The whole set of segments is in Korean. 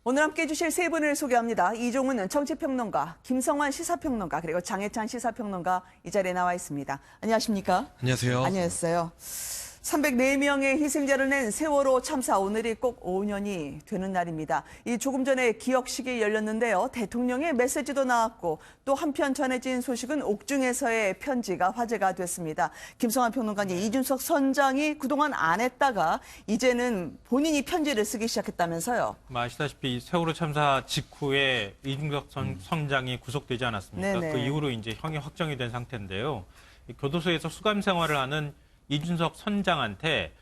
오늘 함께 해주실 세 분을 소개합니다. 이종훈 정치평론가, 김성환 시사평론가, 그리고 장혜찬 시사평론가 이 자리에 나와 있습니다. 안녕하십니까? 안녕하세요. 안녕하세요. 304명의 희생자를 낸 세월호 참사, 오늘이 꼭 5년이 되는 날입니다. 이 조금 전에 기억식이 열렸는데요. 대통령의 메시지도 나왔고 또 한편 전해진 소식은 옥중에서의 편지가 화제가 됐습니다. 김성환 평론가님, 이준석 선장이 그동안 안 했다가 이제는 본인이 편지를 쓰기 시작했다면서요. 아시다시피 세월호 참사 직후에 이준석 선장이 구속되지 않았습니까? 네네. 그 이후로 이제 형이 확정이 된 상태인데요. 교도소에서 수감 생활을 하는 이준석 선장한테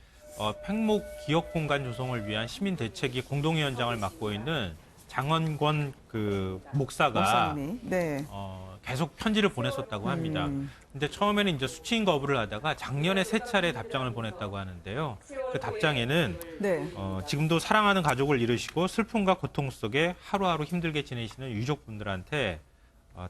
팽목 기억 공간 조성을 위한 시민 대책위 공동위원장을 맡고 있는 장원권 목사가 네. 계속 편지를 보냈었다고 합니다. 근데 처음에는 이제 수치인 거부를 하다가 작년에 3차례 답장을 보냈다고 하는데요. 그 답장에는 네. 지금도 사랑하는 가족을 잃으시고 슬픔과 고통 속에 하루하루 힘들게 지내시는 유족분들한테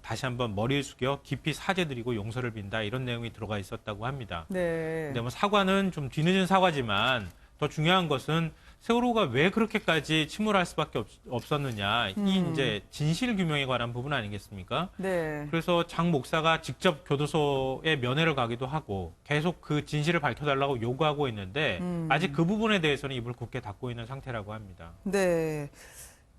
다시 한번 머리를 숙여 깊이 사죄드리고 용서를 빈다, 이런 내용이 들어가 있었다고 합니다. 네. 근데 사과는 좀 뒤늦은 사과지만 더 중요한 것은 세월호가 왜 그렇게까지 침몰할 수밖에 없었느냐, 이 이제 진실 규명에 관한 부분 아니겠습니까? 네. 그래서 장 목사가 직접 교도소에 면회를 가기도 하고 계속 그 진실을 밝혀달라고 요구하고 있는데 아직 그 부분에 대해서는 입을 굳게 닫고 있는 상태라고 합니다. 네.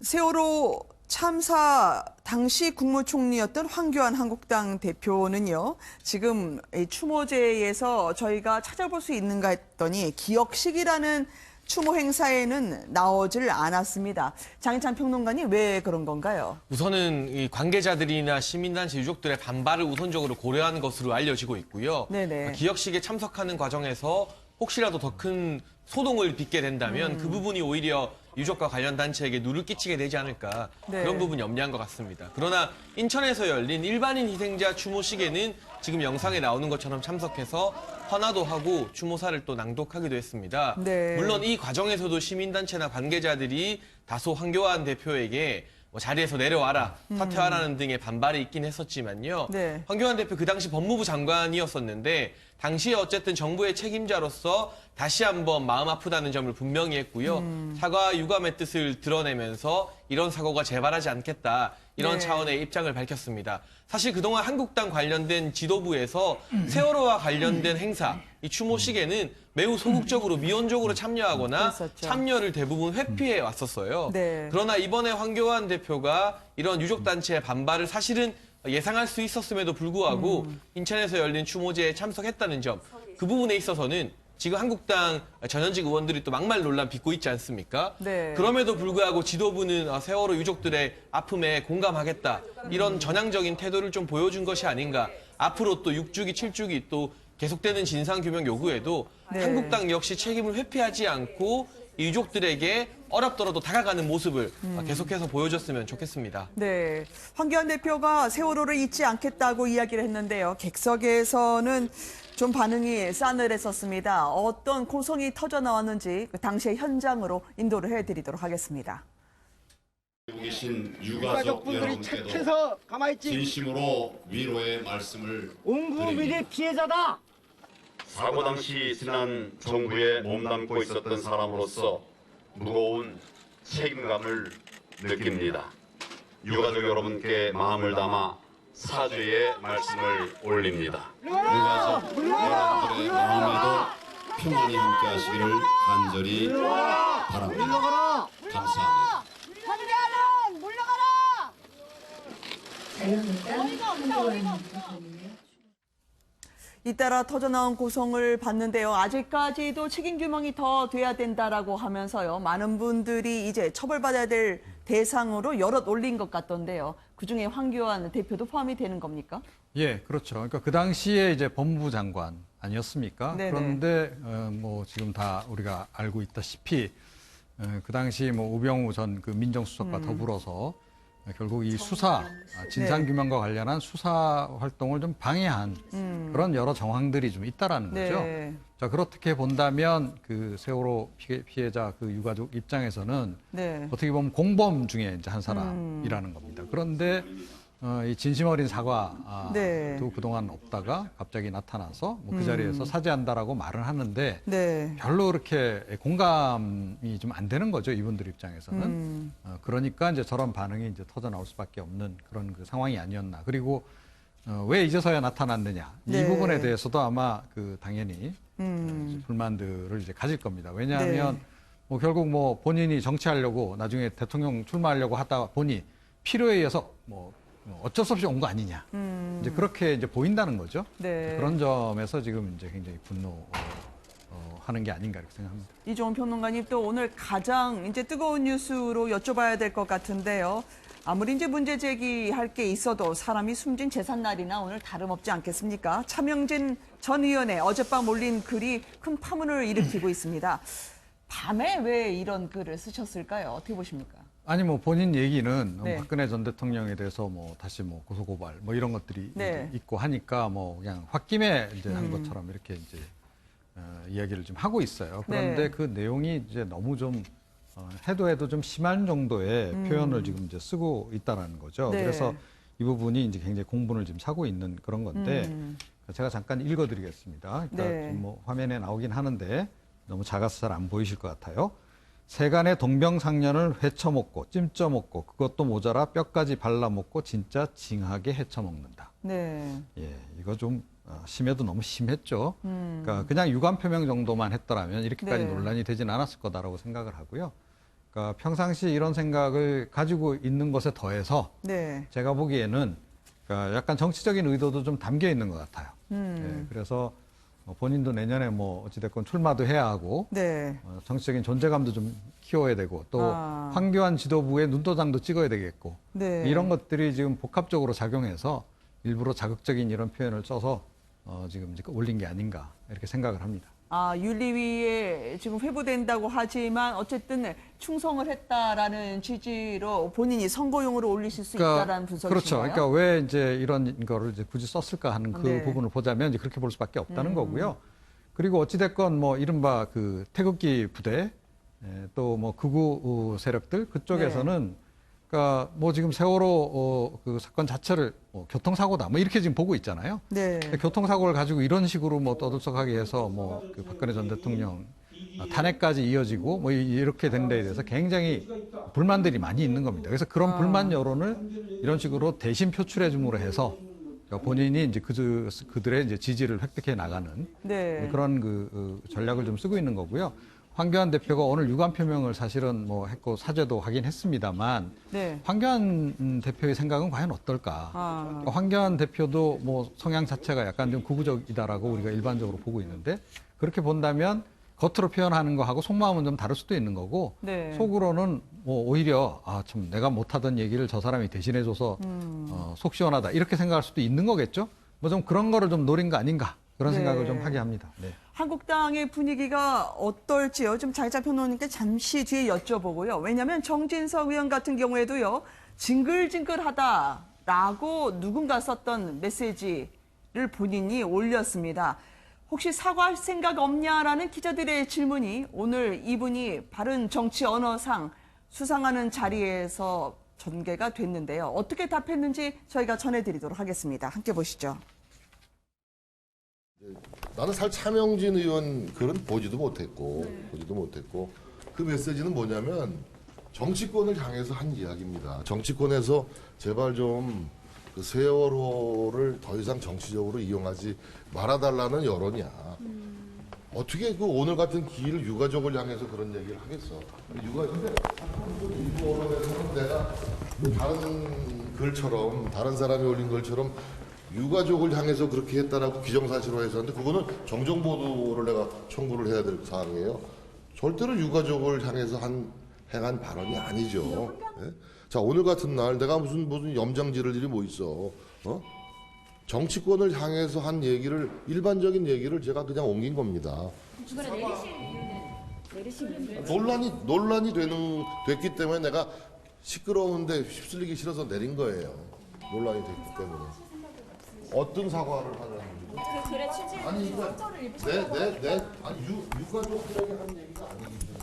세월호 참사 당시 국무총리였던 황교안 한국당 대표는요, 지금 이 추모제에서 저희가 찾아볼 수 있는가 했더니 기억식이라는 추모 행사에는 나오질 않았습니다. 장혜찬 평론가님, 왜 그런 건가요? 우선은 이 관계자들이나 시민단체 유족들의 반발을 우선적으로 고려한 것으로 알려지고 있고요. 네네. 기억식에 참석하는 과정에서 혹시라도 더 큰 소동을 빚게 된다면 그 부분이 오히려 유족과 관련 단체에게 누를 끼치게 되지 않을까, 네. 그런 부분이 염려한 것 같습니다. 그러나 인천에서 열린 일반인 희생자 추모식에는 지금 영상에 나오는 것처럼 참석해서 헌화도 하고 추모사를 또 낭독하기도 했습니다. 네. 물론 이 과정에서도 시민단체나 관계자들이 다소 황교안 대표에게 자리에서 내려와라, 사퇴하라는 등의 반발이 있긴 했었지만요. 네. 황교안 대표 그 당시 법무부 장관이었었는데 당시에 어쨌든 정부의 책임자로서 다시 한번 마음 아프다는 점을 분명히 했고요. 사과와 유감의 뜻을 드러내면서 이런 사고가 재발하지 않겠다, 이런 네. 차원의 입장을 밝혔습니다. 사실 그동안 한국당 관련된 지도부에서 세월호와 관련된 행사, 이 추모식에는 매우 소극적으로 미온적으로 참여하거나 그랬었죠. 참여를 대부분 회피해 왔었어요. 네. 그러나 이번에 황교안 대표가 이런 유족단체의 반발을 사실은 예상할 수 있었음에도 불구하고 인천에서 열린 추모제에 참석했다는 점, 그 부분에 있어서는 지금 한국당 전현직 의원들이 또 막말 논란 빚고 있지 않습니까? 네. 그럼에도 불구하고 지도부는 세월호 유족들의 아픔에 공감하겠다, 이런 전향적인 태도를 좀 보여준 것이 아닌가. 앞으로 또 6주기, 7주기 또 계속되는 진상규명 요구에도 네. 한국당 역시 책임을 회피하지 않고 이 유족들에게 어렵더라도 다가가는 모습을 계속해서 보여줬으면 좋겠습니다. 네. 황교안 대표가 세월호를 잊지 않겠다고 이야기를 했는데요. 객석에서는 좀 반응이 싸늘했었습니다. 어떤 고성이 터져 나왔는지 그 당시의 현장으로 인도를 해드리도록 하겠습니다. 계신 유가족분들이 여러분께도 착해서 가만히 있지. 진심으로 위로의 말씀을 온 국민이 드립니다. 피해자다. 사고 당시 지난 정부에 몸담고 있었던 사람으로서 무거운 책임감을 느낍니다. 유가족 여러분께 마음을 담아 사죄의 말씀을 올립니다. 유가족 여러분들의 마음에도 평안히 함께 하시기를 간절히 바랍니다. 물러가라. 감사합니다. 황교안은 물러가라! 잇따라 터져나온 고성을 봤는데요. 아직까지도 책임 규명이 더 돼야 된다라고 하면서요. 많은 분들이 이제 처벌받아야 될 대상으로 여럿 올린 것 같던데요. 그중에 황교안 대표도 포함이 되는 겁니까? 예, 그렇죠. 그러니까 그 당시에 이제 법무부 장관 아니었습니까? 네네. 그런데 뭐 지금 다 우리가 알고 있다시피 그 당시 뭐 우병우 전 그 민정수석과 더불어서 결국 이 수사, 진상규명과 관련한 수사 활동을 좀 방해한 그런 여러 정황들이 좀 있다라는 거죠. 네. 자, 그렇게 본다면 그 세월호 피해자 그 유가족 입장에서는 네. 어떻게 보면 공범 중에 이제 한 사람이라는 겁니다. 그런데 이 진심 어린 사과도 네. 그동안 없다가 갑자기 나타나서 뭐 그 자리에서 사죄한다라고 말은 하는데 네. 별로 그렇게 공감이 좀 안 되는 거죠, 이분들 입장에서는. 그러니까 이제 저런 반응이 이제 터져 나올 수밖에 없는 그런 그 상황이 아니었나. 그리고 왜 이제서야 나타났느냐. 네. 이 부분에 대해서도 아마 그 당연히 불만들을 이제 가질 겁니다. 왜냐하면 네. 뭐 결국 뭐 본인이 정치하려고 나중에 대통령 출마하려고 하다 보니 필요에 의해서 뭐 어쩔 수 없이 온 거 아니냐. 이제 그렇게 이제 보인다는 거죠. 네. 그런 점에서 지금 이제 굉장히 분노하는 게 아닌가 이렇게 생각합니다. 이종훈 평론가님 또 오늘 가장 이제 뜨거운 뉴스로 여쭤봐야 될 것 같은데요. 아무리 이제 문제 제기할 게 있어도 사람이 숨진 제삿날이나 오늘 다름없지 않겠습니까? 차명진 전 의원의 어젯밤 올린 글이 큰 파문을 일으키고 있습니다. 밤에 왜 이런 글을 쓰셨을까요? 어떻게 보십니까? 아니 뭐 본인 얘기는 네. 박근혜 전 대통령에 대해서 뭐 다시 뭐 고소고발 뭐 이런 것들이 네. 이제 있고 하니까 뭐 그냥 홧김에 이제 한 것처럼 이렇게 이제 이야기를 좀 하고 있어요. 그런데 네. 그 내용이 이제 너무 좀 해도 좀 심한 정도의 표현을 지금 이제 쓰고 있다라는 거죠. 네. 그래서 이 부분이 이제 굉장히 공분을 지금 사고 있는 그런 건데 제가 잠깐 읽어드리겠습니다. 그러니까 네. 지금 뭐 화면에 나오긴 하는데 너무 작아서 잘 안 보이실 것 같아요. 세간의 동병상련을 헤쳐먹고 찜쪄먹고 그것도 모자라 뼈까지 발라먹고 진짜 징하게 헤쳐먹는다. 네. 예, 이거 좀 심해도 너무 심했죠. 그러니까 그냥 유감 표명 정도만 했더라면 이렇게까지 네. 논란이 되진 않았을 거다라고 생각을 하고요. 그러니까 평상시 이런 생각을 가지고 있는 것에 더해서 네. 제가 보기에는 그러니까 약간 정치적인 의도도 좀 담겨 있는 것 같아요. 예, 그래서 본인도 내년에 뭐 어찌됐건 출마도 해야 하고 네. 정치적인 존재감도 좀 키워야 되고 또 황교안 지도부의 눈도장도 찍어야 되겠고 네. 이런 것들이 지금 복합적으로 작용해서 일부러 자극적인 이런 표현을 써서 지금 이제 올린 게 아닌가 이렇게 생각을 합니다. 윤리위에 지금 회부된다고 하지만 어쨌든 충성을 했다라는 취지로 본인이 선거용으로 올리실 수 있다라는 분석이신가요? 그렇죠. 그러니까 왜 이제 이런 거를 이제 굳이 썼을까 하는 그 네. 부분을 보자면 이제 그렇게 볼 수밖에 없다는 거고요. 그리고 어찌됐건 뭐 이른바 그 태극기 부대 또 뭐 극우 세력들 그쪽에서는 그러니까 뭐 지금 세월호 그 사건 자체를 교통사고다 뭐 이렇게 지금 보고 있잖아요. 네. 교통사고를 가지고 이런 식으로 뭐 떠들썩하게 해서 뭐 그 박근혜 전 대통령 탄핵까지 이어지고 뭐 이렇게 된 데에 대해서 굉장히 불만들이 많이 있는 겁니다. 그래서 그런 불만 여론을 이런 식으로 대신 표출해 줌으로 해서 본인이 이제 그들의 이제 지지를 획득해 나가는 네. 그런 그 전략을 좀 쓰고 있는 거고요. 황교안 대표가 오늘 유감 표명을 사실은 뭐 했고 사죄도 하긴 했습니다만 네. 황교안 대표의 생각은 과연 어떨까? 황교안 대표도 뭐 성향 자체가 약간 좀 극우적이다라고 우리가 일반적으로 보고 있는데 그렇게 본다면 겉으로 표현하는 거하고 속마음은 좀 다를 수도 있는 거고 네. 속으로는 뭐 오히려 참 내가 못하던 얘기를 저 사람이 대신해줘서 속 시원하다 이렇게 생각할 수도 있는 거겠죠. 뭐 좀 그런 거를 좀 노린 거 아닌가 그런 네. 생각을 좀 하게 합니다. 네. 한국당의 분위기가 어떨지요? 좀 장 잡혀놓으니까 잠시 뒤에 여쭤보고요. 왜냐하면 정진석 의원 같은 경우에도요. 징글징글하다라고 누군가 썼던 메시지를 본인이 올렸습니다. 혹시 사과할 생각 없냐라는 기자들의 질문이 오늘 이분이 바른 정치 언어상 수상하는 자리에서 전개가 됐는데요. 어떻게 답했는지 저희가 전해드리도록 하겠습니다. 함께 보시죠. 나는 사실 차명진 의원 글은 보지도 못했고 그 메시지는 뭐냐면 정치권을 향해서 한 이야기입니다. 정치권에서 제발 좀 그 세월호를 더 이상 정치적으로 이용하지 말아달라는 여론이야. 어떻게 그 오늘 같은 기회를 유가족을 향해서 그런 얘기를 하겠어? 근데 일부 언론에서는 내가 다른 글처럼 다른 사람이 올린 글처럼 유가족을 향해서 그렇게 했다라고 기정사실화해서 하는데 그거는 정정보도를 내가 청구를 해야 될 사항이에요. 절대로 유가족을 향해서 행한 발언이 아니죠. 네? 자 오늘 같은 날 내가 무슨 염장 지를 일이 뭐 있어? 정치권을 향해서 한 얘기를 일반적인 얘기를 제가 그냥 옮긴 겁니다. 논란이 됐기 때문에 내가 시끄러운데 휩쓸리기 싫어서 내린 거예요. 논란이 됐기 때문에. 어떤 사과를 하냐는 거죠? 그 글의 취지. 아니 이거 아니 유가족들에게 한 얘기가 아니기 때문에.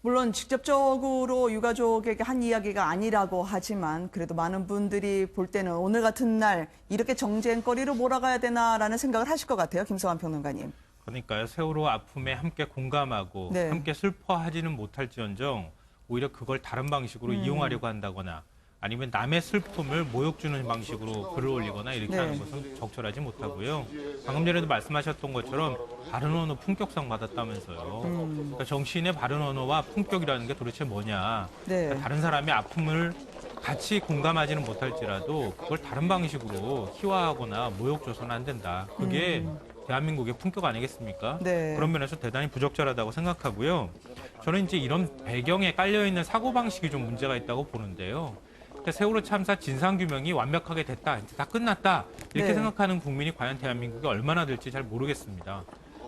물론 직접적으로 유가족에게 한 이야기가 아니라고 하지만 그래도 많은 분들이 볼 때는 오늘 같은 날 이렇게 정쟁거리로 몰아가야 되나라는 생각을 하실 것 같아요. 김성환 평론가님. 그러니까요. 세월호 아픔에 함께 공감하고 네. 함께 슬퍼하지는 못할지언정 오히려 그걸 다른 방식으로 이용하려고 한다거나 아니면 남의 슬픔을 모욕 주는 방식으로 글을 올리거나 이렇게 네. 하는 것은 적절하지 못하고요. 방금 전에도 말씀하셨던 것처럼 바른 언어 품격상 받았다면서요. 그러니까 정치인의 바른 언어와 품격이라는 게 도대체 뭐냐. 네. 그러니까 다른 사람의 아픔을 같이 공감하지는 못할지라도 그걸 다른 방식으로 희화하거나 모욕 줘서는 안 된다. 그게 대한민국의 품격 아니겠습니까? 네. 그런 면에서 대단히 부적절하다고 생각하고요. 저는 이제 이런 배경에 깔려있는 사고방식이 좀 문제가 있다고 보는데요. 세월호 참사 진상규명이 완벽하게 됐다, 이제 다 끝났다 이렇게 네. 생각하는 국민이 과연 대한민국에 얼마나 될지 잘 모르겠습니다.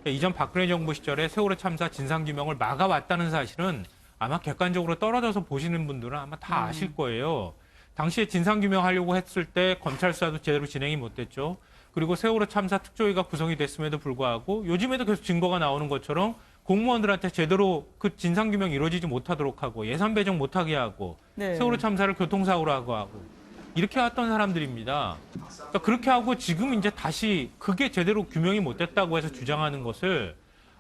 이전 박근혜 정부 시절에 세월호 참사 진상규명을 막아왔다는 사실은 아마 객관적으로 떨어져서 보시는 분들은 아마 다 아실 거예요. 당시에 진상규명하려고 했을 때 검찰 수사도 제대로 진행이 못됐죠. 그리고 세월호 참사 특조위가 구성이 됐음에도 불구하고 요즘에도 계속 증거가 나오는 것처럼 공무원들한테 제대로 그 진상규명이 이루어지지 못하도록 하고 예산 배정 못하게 하고 네. 세월호 참사를 교통사고로 하고 이렇게 왔던 사람들입니다. 그러니까 그렇게 하고 지금 이제 다시 그게 제대로 규명이 못 됐다고 해서 주장하는 것을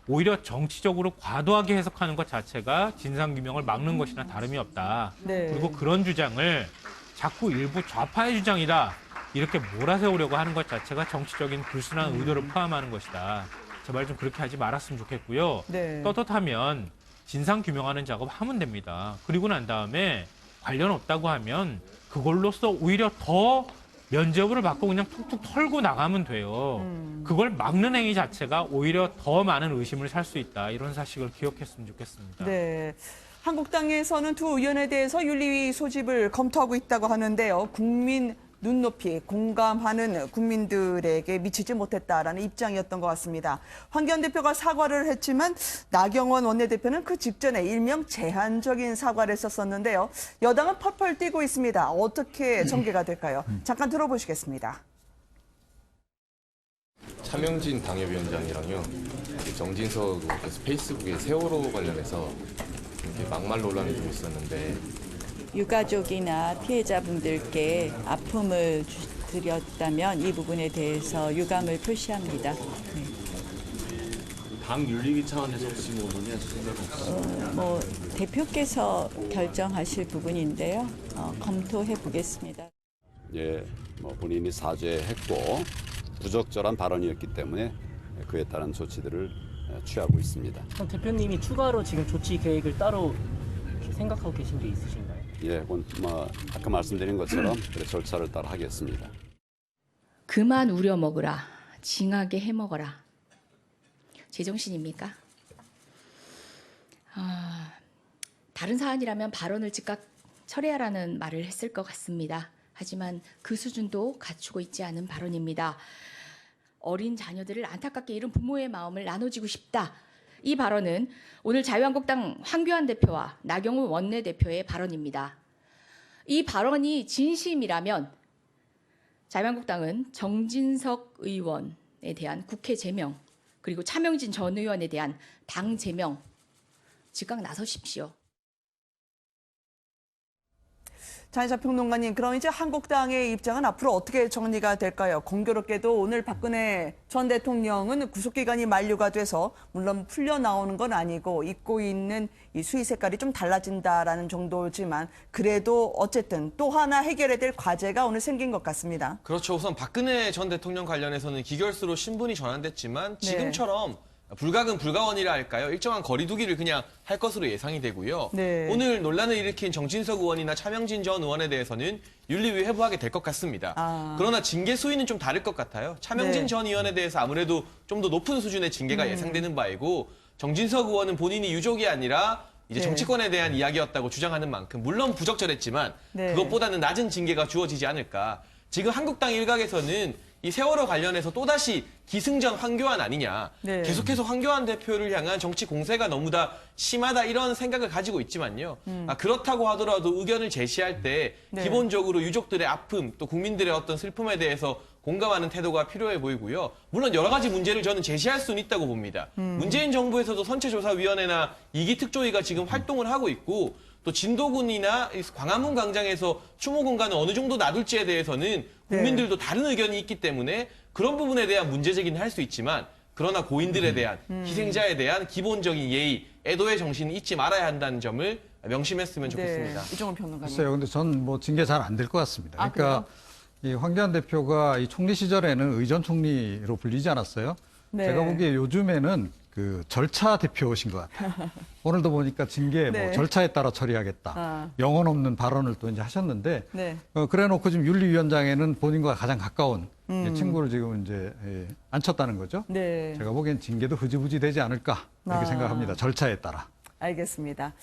오히려 정치적으로 과도하게 해석하는 것 자체가 진상규명을 막는 것이나 다름이 없다. 네. 그리고 그런 주장을 자꾸 일부 좌파의 주장이다. 이렇게 몰아세우려고 하는 것 자체가 정치적인 불순한 의도를 포함하는 것이다. 제발 좀 그렇게 하지 말았으면 좋겠고요. 네. 떳떳하면 진상규명하는 작업 하면 됩니다. 그리고 난 다음에 관련 없다고 하면 그걸로써 오히려 더 면죄부를 받고 그냥 툭툭 털고 나가면 돼요. 그걸 막는 행위 자체가 오히려 더 많은 의심을 살 수 있다. 이런 사실을 기억했으면 좋겠습니다. 네. 한국당에서는 두 의원에 대해서 윤리위 소집을 검토하고 있다고 하는데요. 국민 눈높이 공감하는 국민들에게 미치지 못했다라는 입장이었던 것 같습니다. 황교안 대표가 사과를 했지만 나경원 원내대표는 그 직전에 일명 제한적인 사과를 했었는데요. 여당은 펄펄 뛰고 있습니다. 어떻게 전개가 될까요? 잠깐 들어보시겠습니다. 차명진 당협위원장이랑요, 정진석 의원께서 페이스북에 세월호 관련해서 이렇게 막말 논란이 좀 있었는데 유가족이나 피해자분들께 아픔을 드렸다면 이 부분에 대해서 유감을 표시합니다. 네. 당 윤리위 차원에서 혹시 뭐 논의하실 생각은 없으세요? 대표께서 결정하실 부분인데요. 검토해 보겠습니다. 예, 본인이 사죄했고 부적절한 발언이었기 때문에 그에 따른 조치들을 취하고 있습니다. 그럼 대표님이 추가로 지금 조치 계획을 따로 생각하고 계신 게 있으신가요? 예, 아까 말씀드린 것처럼 그래 절차를 따라 하겠습니다. 그만 우려먹으라. 징하게 해먹어라. 제정신입니까? 다른 사안이라면 발언을 즉각 철회하라는 말을 했을 것 같습니다. 하지만 그 수준도 갖추고 있지 않은 발언입니다. 어린 자녀들을 안타깝게 잃은 부모의 마음을 나눠주고 싶다. 이 발언은 오늘 자유한국당 황교안 대표와 나경원 원내대표의 발언입니다. 이 발언이 진심이라면 자유한국당은 정진석 의원에 대한 국회 제명 그리고 차명진 전 의원에 대한 당 제명 즉각 나서십시오. 장혜자 평론가님, 그럼 이제 한국당의 입장은 앞으로 어떻게 정리가 될까요? 공교롭게도 오늘 박근혜 전 대통령은 구속기간이 만료가 돼서 물론 풀려 나오는 건 아니고 입고 있는 이 수의 색깔이 좀 달라진다라는 정도지만 그래도 어쨌든 또 하나 해결해야 될 과제가 오늘 생긴 것 같습니다. 그렇죠. 우선 박근혜 전 대통령 관련해서는 기결수로 신분이 전환됐지만 지금처럼 불가근 불가원이라 할까요? 일정한 거리두기를 그냥 할 것으로 예상이 되고요. 네. 오늘 논란을 일으킨 정진석 의원이나 차명진 전 의원에 대해서는 윤리위에 회부하게 될 것 같습니다. 그러나 징계 수위는 좀 다를 것 같아요. 차명진 네. 전 의원에 대해서 아무래도 좀 더 높은 수준의 징계가 예상되는 바이고 정진석 의원은 본인이 유족이 아니라 이제 정치권에 대한 이야기였다고 주장하는 만큼 물론 부적절했지만 그것보다는 낮은 징계가 주어지지 않을까. 지금 한국당 일각에서는 이 세월호 관련해서 또다시 기승전 황교안 아니냐. 계속해서 황교안 대표를 향한 정치 공세가 너무 다 심하다 이런 생각을 가지고 있지만요. 그렇다고 하더라도 의견을 제시할 때 기본적으로 유족들의 아픔 또 국민들의 어떤 슬픔에 대해서 공감하는 태도가 필요해 보이고요. 물론 여러 가지 문제를 저는 제시할 수는 있다고 봅니다. 문재인 정부에서도 선체조사위원회나 이기특조위가 지금 활동을 하고 있고 또 진도군이나 광화문 광장에서 추모 공간을 어느 정도 놔둘지에 대해서는 국민들도 다른 의견이 있기 때문에 그런 부분에 대한 문제 제기는 할 수 있지만 그러나 고인들에 대한 희생자에 대한 기본적인 예의, 애도의 정신을 잊지 말아야 한다는 점을 명심했으면 좋겠습니다. 이종훈 평론가님. 글쎄요, 근데 전 뭐 징계 잘 안 될 것 같습니다. 아, 그러니까 이 황교안 대표가 이 총리 시절에는 의전 총리로 불리지 않았어요. 네. 제가 보기에 요즘에는 그 절차 대표신 것 같아요. 오늘도 보니까 징계 네. 뭐 절차에 따라 처리하겠다. 영혼 없는 발언을 또 이제 하셨는데 네. 그래놓고 지금 윤리위원장에는 본인과 가장 가까운 친구를 지금 이제 앉혔다는 거죠. 네. 제가 보기엔 징계도 흐지부지 되지 않을까 이렇게 생각합니다. 절차에 따라. 알겠습니다.